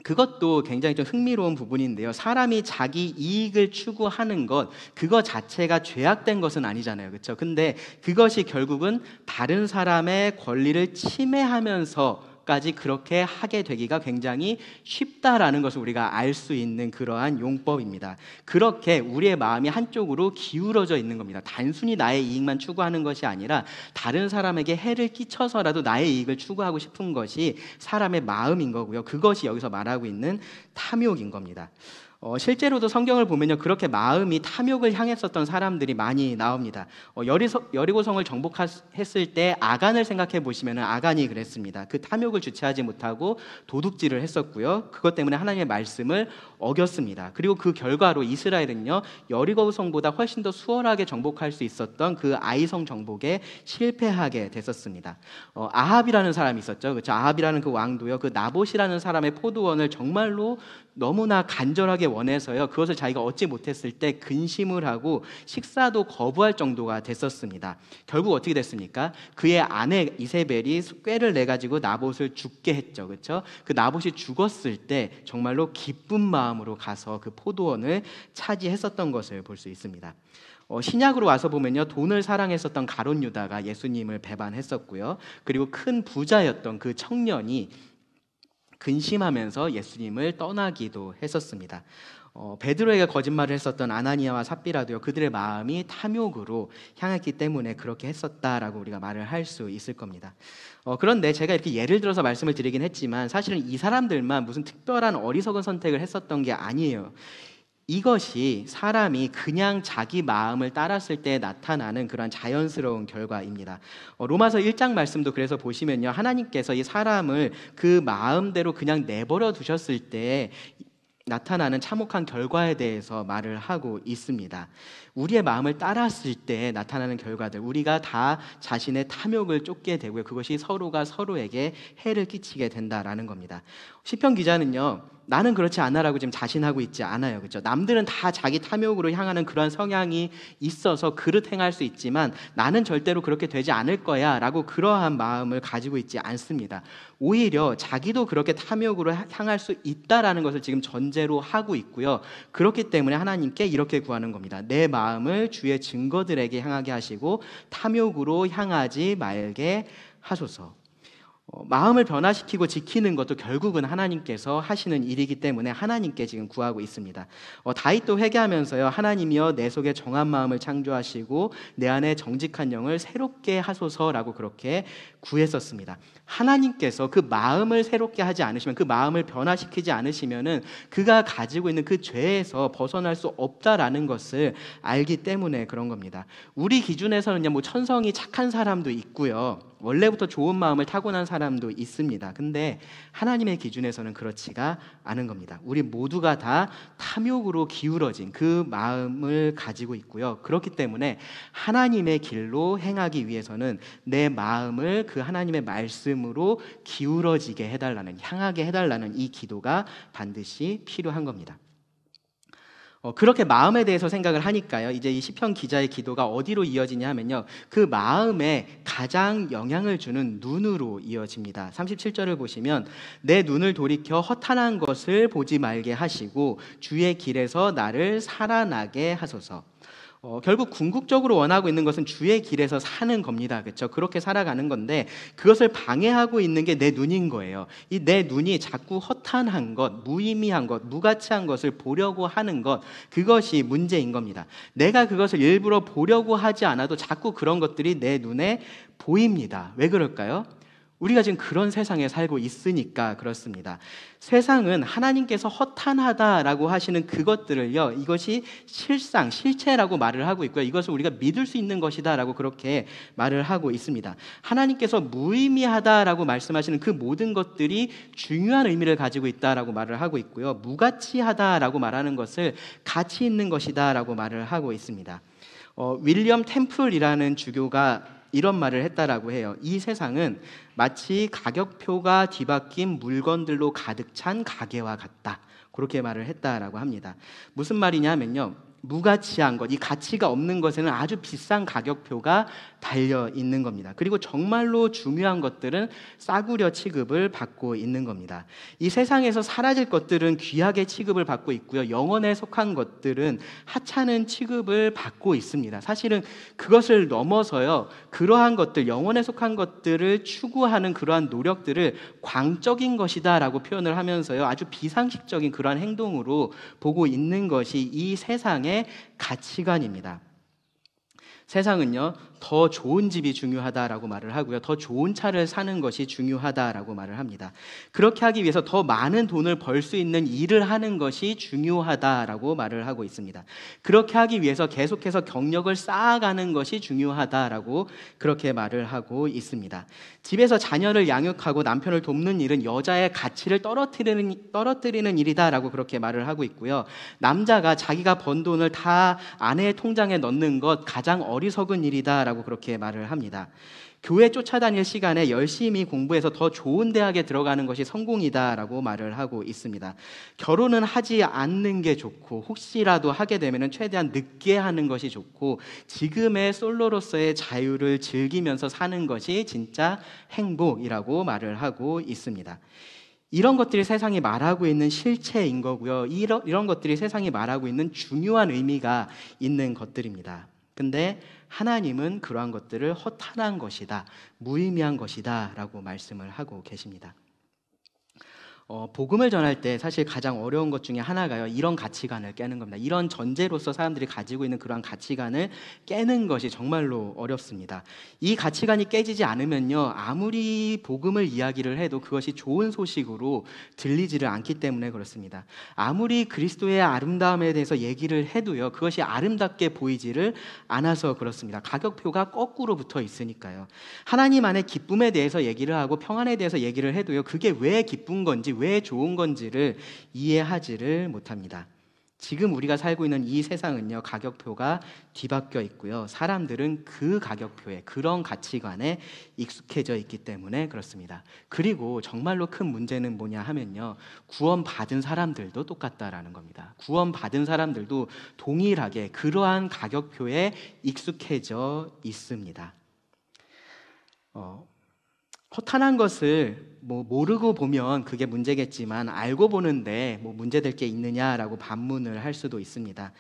그것도 굉장히 좀 흥미로운 부분인데요. 사람이 자기 이익을 추구하는 것, 그거 자체가 죄악된 것은 아니잖아요. 그렇죠? 근데 그것이 결국은 다른 사람의 권리를 침해하면서 까지 그렇게 하게 되기가 굉장히 쉽다라는 것을 우리가 알 수 있는 그러한 용법입니다. 그렇게 우리의 마음이 한쪽으로 기울어져 있는 겁니다. 단순히 나의 이익만 추구하는 것이 아니라 다른 사람에게 해를 끼쳐서라도 나의 이익을 추구하고 싶은 것이 사람의 마음인 거고요. 그것이 여기서 말하고 있는 탐욕인 겁니다. 실제로도 성경을 보면요, 그렇게 마음이 탐욕을 향했었던 사람들이 많이 나옵니다. 여리고성을 정복했을 때 아간을 생각해 보시면 아간이 그랬습니다. 그 탐욕을 주체하지 못하고 도둑질을 했었고요. 그것 때문에 하나님의 말씀을 어겼습니다. 그리고 그 결과로 이스라엘은요, 여리고성보다 훨씬 더 수월하게 정복할 수 있었던 그 아이성 정복에 실패하게 됐었습니다. 아합이라는 사람이 있었죠. 그렇죠? 아합이라는 그 왕도요, 그 나봇이라는 사람의 포도원을 정말로 너무나 간절하게 원해서요, 그것을 자기가 얻지 못했을 때 근심을 하고 식사도 거부할 정도가 됐었습니다. 결국 어떻게 됐습니까? 그의 아내 이세벨이 꾀를 내 가지고 나봇을 죽게 했죠. 그렇죠? 그 나봇이 죽었을 때 정말로 기쁜 마음으로 가서 그 포도원을 차지했었던 것을 볼 수 있습니다. 신약으로 와서 보면요, 돈을 사랑했었던 가룟 유다가 예수님을 배반했었고요. 그리고 큰 부자였던 그 청년이 근심하면서 예수님을 떠나기도 했었습니다. 베드로에게 거짓말을 했었던 아나니아와 삽비라도요, 그들의 마음이 탐욕으로 향했기 때문에 그렇게 했었다라고 우리가 말을 할 수 있을 겁니다. 그런데 제가 이렇게 예를 들어서 말씀을 드리긴 했지만 사실은 이 사람들만 무슨 특별한 어리석은 선택을 했었던 게 아니에요. 이것이 사람이 그냥 자기 마음을 따랐을 때 나타나는 그런 자연스러운 결과입니다. 로마서 1장 말씀도 그래서 보시면요, 하나님께서 이 사람을 그 마음대로 그냥 내버려 두셨을 때 나타나는 참혹한 결과에 대해서 말을 하고 있습니다. 우리의 마음을 따랐을 때 나타나는 결과들, 우리가 다 자신의 탐욕을 쫓게 되고요, 그것이 서로가 서로에게 해를 끼치게 된다라는 겁니다. 시편 기자는요, 나는 그렇지 않아라고 지금 자신하고 있지 않아요. 그렇죠? 남들은 다 자기 탐욕으로 향하는 그런 성향이 있어서 그릇 행할 수 있지만 나는 절대로 그렇게 되지 않을 거야 라고 그러한 마음을 가지고 있지 않습니다. 오히려 자기도 그렇게 탐욕으로 향할 수 있다라는 것을 지금 전제로 하고 있고요. 그렇기 때문에 하나님께 이렇게 구하는 겁니다. 내 마음을 주의 증거들에게 향하게 하시고 탐욕으로 향하지 말게 하소서. 마음을 변화시키고 지키는 것도 결국은 하나님께서 하시는 일이기 때문에 하나님께 지금 구하고 있습니다. 다윗도 회개하면서요, 하나님이여 내 속에 정한 마음을 창조하시고 내 안에 정직한 영을 새롭게 하소서라고 그렇게 구했었습니다. 하나님께서 그 마음을 새롭게 하지 않으시면, 그 마음을 변화시키지 않으시면은 그가 가지고 있는 그 죄에서 벗어날 수 없다라는 것을 알기 때문에 그런 겁니다. 우리 기준에서는요, 뭐 천성이 착한 사람도 있고요, 원래부터 좋은 마음을 타고난 사람도 있습니다. 근데 하나님의 기준에서는 그렇지가 않은 겁니다. 우리 모두가 다 탐욕으로 기울어진 그 마음을 가지고 있고요. 그렇기 때문에 하나님의 길로 행하기 위해서는 내 마음을 그 하나님의 말씀으로 기울어지게 해달라는, 향하게 해달라는 이 기도가 반드시 필요한 겁니다. 그렇게 마음에 대해서 생각을 하니까요, 이제 이 시편 기자의 기도가 어디로 이어지냐 하면요, 그 마음에 가장 영향을 주는 눈으로 이어집니다. 37절을 보시면 내 눈을 돌이켜 허탄한 것을 보지 말게 하시고 주의 길에서 나를 살아나게 하소서. 결국 궁극적으로 원하고 있는 것은 주의 길에서 사는 겁니다. 그렇죠? 그렇게 살아가는 건데 그것을 방해하고 있는 게 내 눈인 거예요. 이 내 눈이 자꾸 허탄한 것, 무의미한 것, 무가치한 것을 보려고 하는 것, 그것이 문제인 겁니다. 내가 그것을 일부러 보려고 하지 않아도 자꾸 그런 것들이 내 눈에 보입니다. 왜 그럴까요? 우리가 지금 그런 세상에 살고 있으니까 그렇습니다. 세상은 하나님께서 허탄하다라고 하시는 그것들을요, 이것이 실상, 실체라고 말을 하고 있고요. 이것을 우리가 믿을 수 있는 것이다라고 그렇게 말을 하고 있습니다. 하나님께서 무의미하다라고 말씀하시는 그 모든 것들이 중요한 의미를 가지고 있다라고 말을 하고 있고요. 무가치하다라고 말하는 것을 가치 있는 것이다라고 말을 하고 있습니다. 윌리엄 템플이라는 주교가 이런 말을 했다라고 해요. 이 세상은 마치 가격표가 뒤바뀐 물건들로 가득 찬 가게와 같다. 그렇게 말을 했다라고 합니다. 무슨 말이냐면요, 무가치한 것, 이 가치가 없는 것에는 아주 비싼 가격표가 달려 있는 겁니다. 그리고 정말로 중요한 것들은 싸구려 취급을 받고 있는 겁니다. 이 세상에서 사라질 것들은 귀하게 취급을 받고 있고요, 영혼에 속한 것들은 하찮은 취급을 받고 있습니다. 사실은 그것을 넘어서요, 그러한 것들, 영혼에 속한 것들을 추구하는 그러한 노력들을 광적인 것이다 라고 표현을 하면서요, 아주 비상식적인 그러한 행동으로 보고 있는 것이 이 세상의 가치관입니다. 세상은요, 더 좋은 집이 중요하다라고 말을 하고요, 더 좋은 차를 사는 것이 중요하다라고 말을 합니다. 그렇게 하기 위해서 더 많은 돈을 벌 수 있는 일을 하는 것이 중요하다라고 말을 하고 있습니다. 그렇게 하기 위해서 계속해서 경력을 쌓아가는 것이 중요하다라고 그렇게 말을 하고 있습니다. 집에서 자녀를 양육하고 남편을 돕는 일은 여자의 가치를 떨어뜨리는 일이다라고 그렇게 말을 하고 있고요, 남자가 자기가 번 돈을 다 아내의 통장에 넣는 것 가장 어리석은 일이다라고 그렇게 말을 합니다. 교회 쫓아다닐 시간에 열심히 공부해서 더 좋은 대학에 들어가는 것이 성공이다라고 말을 하고 있습니다. 결혼은 하지 않는 게 좋고, 혹시라도 하게 되면 최대한 늦게 하는 것이 좋고, 지금의 솔로로서의 자유를 즐기면서 사는 것이 진짜 행복이라고 말을 하고 있습니다. 이런 것들이 세상이 말하고 있는 실체인 거고요, 이런 것들이 세상이 말하고 있는 중요한 의미가 있는 것들입니다. 근데 하나님은 그러한 것들을 허탄한 것이다, 무의미한 것이다 라고 말씀을 하고 계십니다. 복음을 전할 때 사실 가장 어려운 것 중에 하나가요, 이런 가치관을 깨는 겁니다. 이런 전제로서 사람들이 가지고 있는 그러한 가치관을 깨는 것이 정말로 어렵습니다. 이 가치관이 깨지지 않으면요, 아무리 복음을 이야기를 해도 그것이 좋은 소식으로 들리지를 않기 때문에 그렇습니다. 아무리 그리스도의 아름다움에 대해서 얘기를 해도요, 그것이 아름답게 보이지를 않아서 그렇습니다. 가격표가 거꾸로 붙어 있으니까요. 하나님 안에 기쁨에 대해서 얘기를 하고 평안에 대해서 얘기를 해도요, 그게 왜 기쁜 건지, 왜 좋은 건지를 이해하지를 못합니다. 지금 우리가 살고 있는 이 세상은요, 가격표가 뒤바뀌어 있고요, 사람들은 그 가격표에, 그런 가치관에 익숙해져 있기 때문에 그렇습니다. 그리고 정말로 큰 문제는 뭐냐 하면요, 구원받은 사람들도 똑같다라는 겁니다. 구원받은 사람들도 동일하게 그러한 가격표에 익숙해져 있습니다. 허탄한 것을 모르고 보면 그게 문제겠지만, 알고 보는데 문제될 게 있느냐라고 반문을 할 수도 있습니다.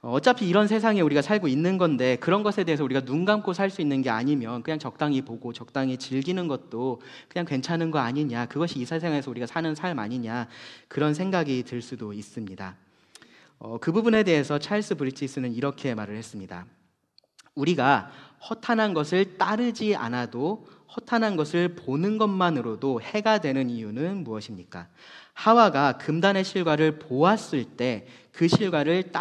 어차피 이런 세상에 우리가 살고 있는 건데, 그런 것에 대해서 우리가 눈 감고 살 수 있는 게 아니면 그냥 적당히 보고 적당히 즐기는 것도 그냥 괜찮은 거 아니냐, 그것이 이 세상에서 우리가 사는 삶 아니냐, 그런 생각이 들 수도 있습니다. 그 부분에 대해서 찰스 브리티스는 이렇게 말을 했습니다. 우리가 허탄한 것을 따르지 않아도 허탄한 것을 보는 것만으로도 해가 되는 이유는 무엇입니까? 하와가 금단의 실과를 보았을 때 그 실과를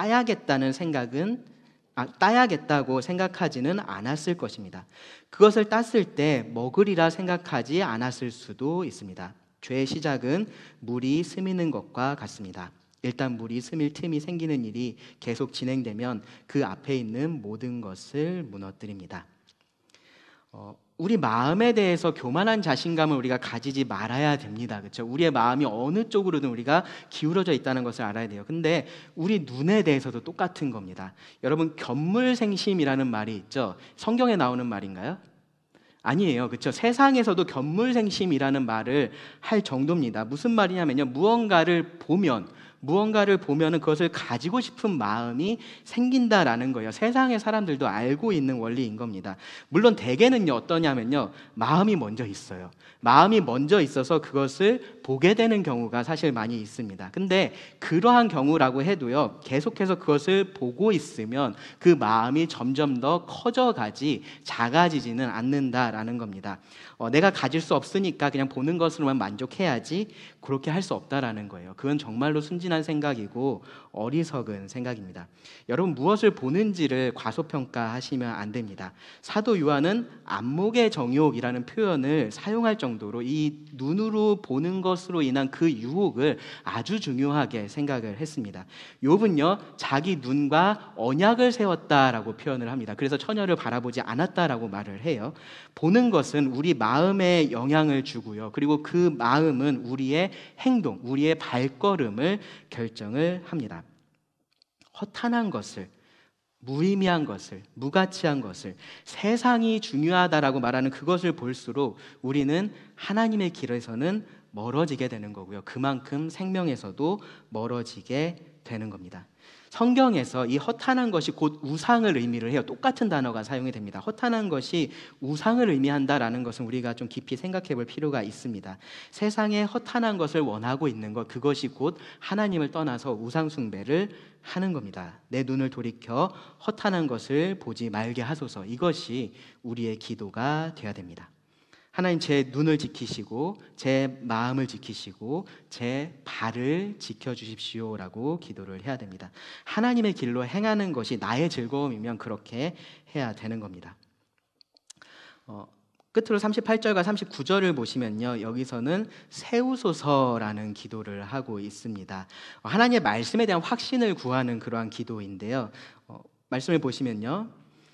따야겠다고 생각하지는 않았을 것입니다. 그것을 땄을 때 먹으리라 생각하지 않았을 수도 있습니다. 죄의 시작은 물이 스미는 것과 같습니다. 일단 물이 스밀 틈이 생기는 일이 계속 진행되면 그 앞에 있는 모든 것을 무너뜨립니다. 우리 마음에 대해서 교만한 자신감을 우리가 가지지 말아야 됩니다. 그렇죠? 우리의 마음이 어느 쪽으로든 우리가 기울어져 있다는 것을 알아야 돼요. 근데 우리 눈에 대해서도 똑같은 겁니다. 여러분, 견물생심이라는 말이 있죠. 성경에 나오는 말인가요? 아니에요. 그렇죠? 세상에서도 견물생심이라는 말을 할 정도입니다. 무슨 말이냐면요, 무언가를 보면, 무언가를 보면은 그것을 가지고 싶은 마음이 생긴다라는 거예요. 세상의 사람들도 알고 있는 원리인 겁니다. 물론 대개는요 어떠냐면요, 마음이 먼저 있어요. 마음이 먼저 있어서 그것을 보게 되는 경우가 사실 많이 있습니다. 근데 그러한 경우라고 해도요, 계속해서 그것을 보고 있으면 그 마음이 점점 더 커져가지 작아지지는 않는다라는 겁니다. 내가 가질 수 없으니까 그냥 보는 것으로만 만족해야지, 그렇게 할 수 없다라는 거예요. 그건 정말로 순진한 생각이고 어리석은 생각입니다. 여러분, 무엇을 보는지를 과소평가하시면 안 됩니다. 사도 요한은 안목의 정욕이라는 표현을 사용할 정도로 이 눈으로 보는 것으로 인한 그 유혹을 아주 중요하게 생각을 했습니다. 욥은요, 자기 눈과 언약을 세웠다라고 표현을 합니다. 그래서 처녀를 바라보지 않았다라고 말을 해요. 보는 것은 우리 마음에 영향을 주고요, 그리고 그 마음은 우리의 행동, 우리의 발걸음을 결정을 합니다. 허탄한 것을, 무의미한 것을, 무가치한 것을, 세상이 중요하다라고 말하는 그것을 볼수록 우리는 하나님의 길에서는 멀어지게 되는 거고요, 그만큼 생명에서도 멀어지게 되는 겁니다. 성경에서 이 허탄한 것이 곧 우상을 의미를 해요. 똑같은 단어가 사용이 됩니다. 허탄한 것이 우상을 의미한다라는 것은 우리가 좀 깊이 생각해 볼 필요가 있습니다. 세상에 허탄한 것을 원하고 있는 것, 그것이 곧 하나님을 떠나서 우상 숭배를 하는 겁니다. 내 눈을 돌이켜 허탄한 것을 보지 말게 하소서. 이것이 우리의 기도가 되어야 됩니다. 하나님, 제 눈을 지키시고 제 마음을 지키시고 제 발을 지켜주십시오라고 기도를 해야 됩니다. 하나님의 길로 행하는 것이 나의 즐거움이면 그렇게 해야 되는 겁니다. 끝으로 38절과 39절을 보시면요, 여기서는 세우소서라는 기도를 하고 있습니다. 하나님의 말씀에 대한 확신을 구하는 그러한 기도인데요, 말씀을 보시면요,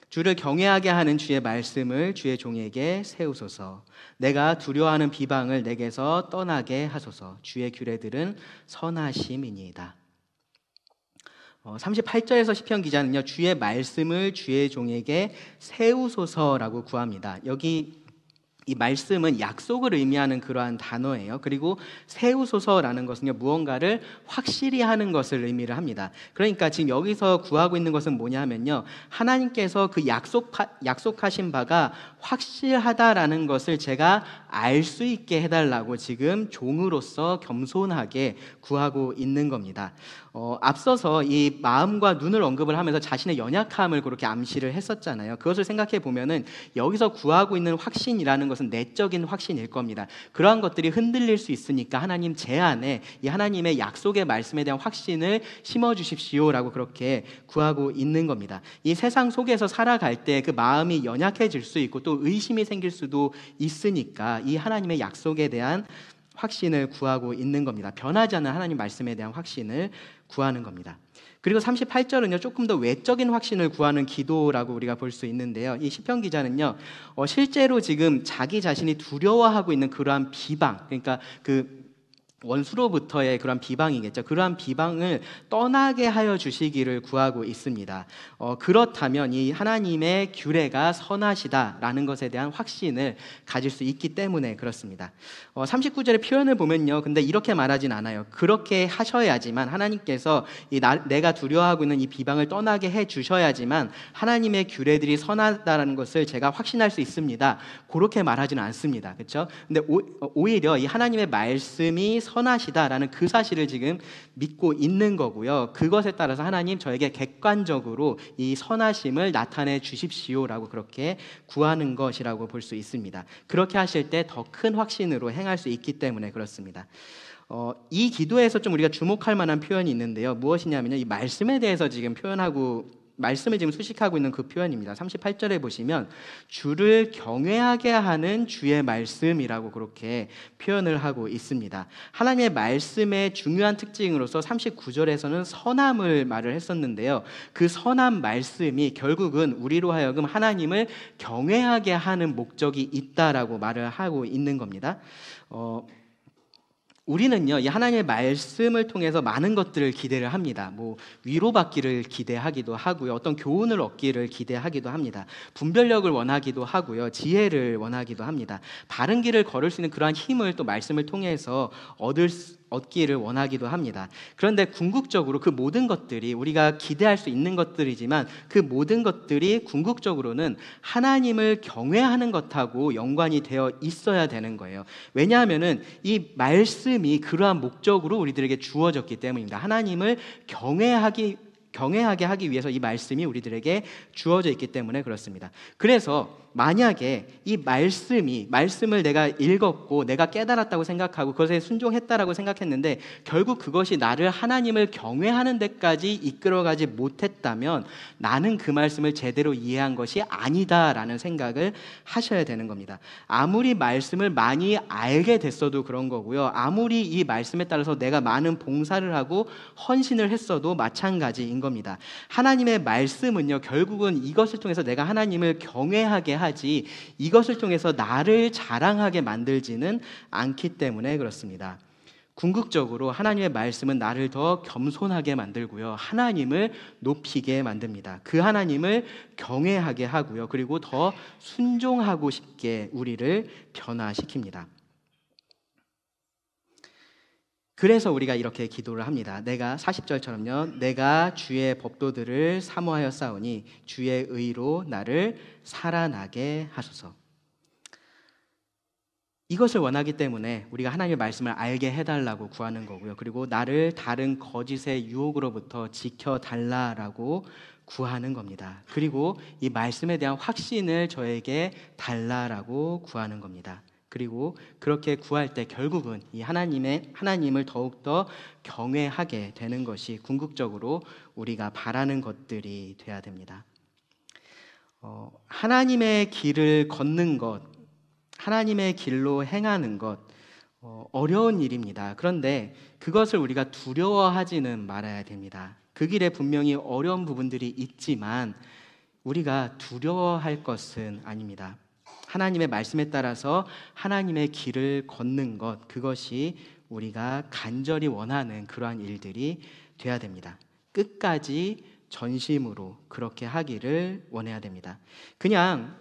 주를 경외하게 하는 주의 말씀을 주의 종에게 세우소서. 내가 두려워하는 비방을 내게서 떠나게 하소서. 주의 규례들은 선하심이니이다. 38절에서 시편 기자는요, 주의 말씀을 주의 종에게 세우소서라고 구합니다. 여기 이 말씀은 약속을 의미하는 그러한 단어예요. 그리고 세우소서라는 것은요, 무언가를 확실히 하는 것을 의미를 합니다. 그러니까 지금 여기서 구하고 있는 것은 뭐냐 하면요, 하나님께서 그 약속하신 바가 확실하다라는 것을 제가 알 수 있게 해달라고 지금 종으로서 겸손하게 구하고 있는 겁니다. 앞서서 이 마음과 눈을 언급을 하면서 자신의 연약함을 그렇게 암시를 했었잖아요. 그것을 생각해 보면은 여기서 구하고 있는 확신이라는 것은 내적인 확신일 겁니다. 그러한 것들이 흔들릴 수 있으니까 하나님, 제 안에 이 하나님의 약속의 말씀에 대한 확신을 심어주십시오라고 그렇게 구하고 있는 겁니다. 이 세상 속에서 살아갈 때 그 마음이 연약해질 수 있고 또 의심이 생길 수도 있으니까 이 하나님의 약속에 대한 확신을 구하고 있는 겁니다. 변하지 않는 하나님 말씀에 대한 확신을 구하는 겁니다. 그리고 38절은요, 조금 더 외적인 확신을 구하는 기도라고 우리가 볼 수 있는데요, 이 시편 기자는요, 실제로 지금 자기 자신이 두려워하고 있는 그러한 비방, 그러니까 그 원수로부터의 그러한 비방이겠죠. 그러한 비방을 떠나게 하여 주시기를 구하고 있습니다. 그렇다면 이 하나님의 규례가 선하시다라는 것에 대한 확신을 가질 수 있기 때문에 그렇습니다. 39절의 표현을 보면요, 근데 이렇게 말하진 않아요. 그렇게 하셔야지만, 하나님께서 내가 두려워하고 있는 이 비방을 떠나게 해 주셔야지만 하나님의 규례들이 선하다라는 것을 제가 확신할 수 있습니다, 그렇게 말하지는 않습니다. 그렇죠? 근데 오히려 이 하나님의 말씀이 선하시다라는 그 사실을 지금 믿고 있는 거고요, 그것에 따라서 하나님, 저에게 객관적으로 이 선하심을 나타내 주십시오라고 그렇게 구하는 것이라고 볼 수 있습니다. 그렇게 하실 때 더 큰 확신으로 행할 수 있기 때문에 그렇습니다. 이 기도에서 좀 우리가 주목할 만한 표현이 있는데요, 무엇이냐면요, 이 말씀에 대해서 지금 말씀을 지금 수식하고 있는 그 표현입니다. 38절에 보시면 주를 경외하게 하는 주의 말씀이라고 그렇게 표현을 하고 있습니다. 하나님의 말씀의 중요한 특징으로서 39절에서는 선함을 말을 했었는데요, 그 선한 말씀이 결국은 우리로 하여금 하나님을 경외하게 하는 목적이 있다라고 말을 하고 있는 겁니다. 우리는요, 이 하나님의 말씀을 통해서 많은 것들을 기대를 합니다. 뭐 위로받기를 기대하기도 하고요, 어떤 교훈을 얻기를 기대하기도 합니다. 분별력을 원하기도 하고요, 지혜를 원하기도 합니다. 바른 길을 걸을 수 있는 그러한 힘을 또 말씀을 통해서 얻기를 원하기도 합니다. 그런데 궁극적으로 그 모든 것들이 우리가 기대할 수 있는 것들이지만 그 모든 것들이 궁극적으로는 하나님을 경외하는 것하고 연관이 되어 있어야 되는 거예요. 왜냐하면은 이 말씀이 그러한 목적으로 우리들에게 주어졌기 때문입니다. 하나님을 경외하게 하기 위해서 이 말씀이 우리들에게 주어져 있기 때문에 그렇습니다. 그래서 만약에 이 말씀을 내가 읽었고 내가 깨달았다고 생각하고 그것에 순종했다라고 생각했는데 결국 그것이 나를 하나님을 경외하는 데까지 이끌어가지 못했다면 나는 그 말씀을 제대로 이해한 것이 아니다라는 생각을 하셔야 되는 겁니다. 아무리 말씀을 많이 알게 됐어도 그런 거고요, 아무리 이 말씀에 따라서 내가 많은 봉사를 하고 헌신을 했어도 마찬가지인 겁니다. 하나님의 말씀은요, 결국은 이것을 통해서 내가 하나님을 경외하게 하지 이것을 통해서 나를 자랑하게 만들지는 않기 때문에 그렇습니다. 궁극적으로 하나님의 말씀은 나를 더 겸손하게 만들고요, 하나님을 높이게 만듭니다. 그 하나님을 경외하게 하고요, 그리고 더 순종하고 싶게 우리를 변화시킵니다. 그래서 우리가 이렇게 기도를 합니다. 내가 40절처럼요, 내가 주의 법도들을 사모하여 싸우니 주의 의로 나를 살아나게 하소서. 이것을 원하기 때문에 우리가 하나님의 말씀을 알게 해달라고 구하는 거고요, 그리고 나를 다른 거짓의 유혹으로부터 지켜달라라고 구하는 겁니다. 그리고 이 말씀에 대한 확신을 저에게 달라라고 구하는 겁니다. 그리고 그렇게 구할 때 결국은 이 하나님을 더욱더 경외하게 되는 것이 궁극적으로 우리가 바라는 것들이 돼야 됩니다. 하나님의 길을 걷는 것, 하나님의 길로 행하는 것, 어려운 일입니다. 그런데 그것을 우리가 두려워하지는 말아야 됩니다. 그 길에 분명히 어려운 부분들이 있지만 우리가 두려워할 것은 아닙니다. 하나님의 말씀에 따라서 하나님의 길을 걷는 것, 그것이 우리가 간절히 원하는 그러한 일들이 돼야 됩니다. 끝까지 전심으로 그렇게 하기를 원해야 됩니다. 그냥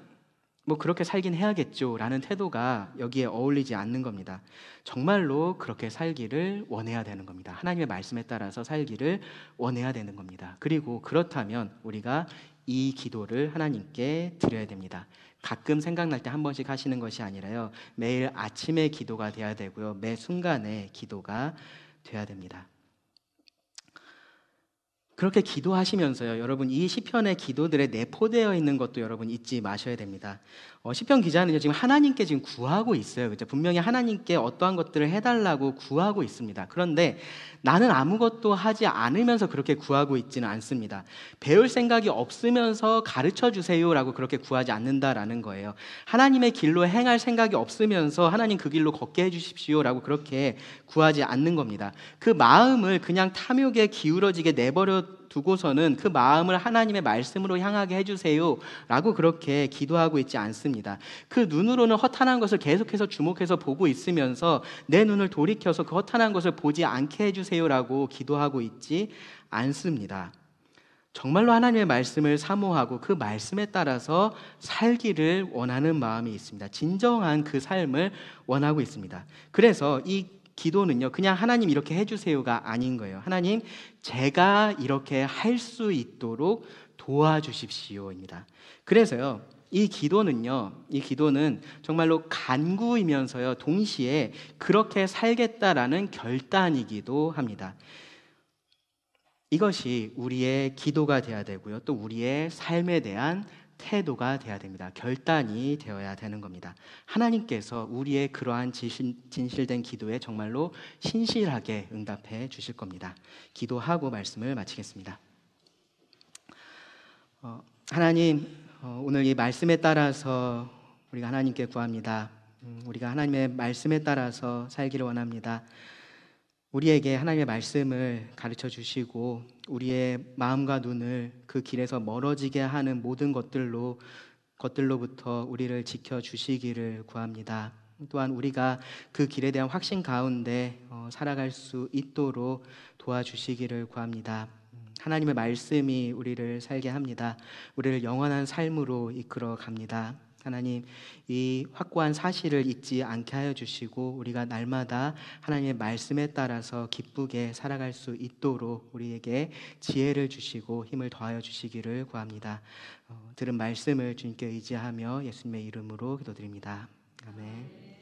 뭐 그렇게 살긴 해야겠죠 라는 태도가 여기에 어울리지 않는 겁니다. 정말로 그렇게 살기를 원해야 되는 겁니다. 하나님의 말씀에 따라서 살기를 원해야 되는 겁니다. 그리고 그렇다면 우리가 이 기도를 하나님께 드려야 됩니다. 가끔 생각날 때 한 번씩 하시는 것이 아니라요, 매일 아침의 기도가 돼야 되고요, 매 순간의 기도가 돼야 됩니다. 그렇게 기도하시면서요, 여러분 이 시편의 기도들에 내포되어 있는 것도 여러분 잊지 마셔야 됩니다. 시편 기자는요, 지금 하나님께 지금 구하고 있어요. 그렇죠? 분명히 하나님께 어떠한 것들을 해달라고 구하고 있습니다. 그런데 나는 아무것도 하지 않으면서 그렇게 구하고 있지는 않습니다. 배울 생각이 없으면서 가르쳐 주세요라고 그렇게 구하지 않는다라는 거예요. 하나님의 길로 행할 생각이 없으면서 하나님 그 길로 걷게 해주십시오라고 그렇게 구하지 않는 겁니다. 그 마음을 그냥 탐욕에 기울어지게 내버려 두고서는 그 마음을 하나님의 말씀으로 향하게 해주세요 라고 그렇게 기도하고 있지 않습니다. 그 눈으로는 허탄한 것을 계속해서 주목해서 보고 있으면서 내 눈을 돌이켜서 그 허탄한 것을 보지 않게 해주세요 라고 기도하고 있지 않습니다. 정말로 하나님의 말씀을 사모하고 그 말씀에 따라서 살기를 원하는 마음이 있습니다. 진정한 그 삶을 원하고 있습니다. 그래서 이 기도는요, 그냥 하나님 이렇게 해주세요가 아닌 거예요. 하나님, 제가 이렇게 할 수 있도록 도와주십시오입니다. 그래서요, 이 기도는 정말로 간구이면서요, 동시에 그렇게 살겠다라는 결단이기도 합니다. 이것이 우리의 기도가 되어야 되고요, 또 우리의 삶에 대한 태도가 되어야 됩니다. 결단이 되어야 되는 겁니다. 하나님께서 우리의 그러한 진실된 기도에 정말로 신실하게 응답해 주실 겁니다. 기도하고 말씀을 마치겠습니다. 하나님, 오늘 이 말씀에 따라서 우리가 하나님께 구합니다. 우리가 하나님의 말씀에 따라서 살기를 원합니다. 우리에게 하나님의 말씀을 가르쳐 주시고 우리의 마음과 눈을 그 길에서 멀어지게 하는 모든 것들로부터 우리를 지켜 주시기를 구합니다. 또한 우리가 그 길에 대한 확신 가운데 살아갈 수 있도록 도와주시기를 구합니다. 하나님의 말씀이 우리를 살게 합니다. 우리를 영원한 삶으로 이끌어 갑니다. 하나님, 이 확고한 사실을 잊지 않게 하여 주시고 우리가 날마다 하나님의 말씀에 따라서 기쁘게 살아갈 수 있도록 우리에게 지혜를 주시고 힘을 더하여 주시기를 구합니다. 들은 말씀을 주님께 의지하며 예수님의 이름으로 기도드립니다. 아멘.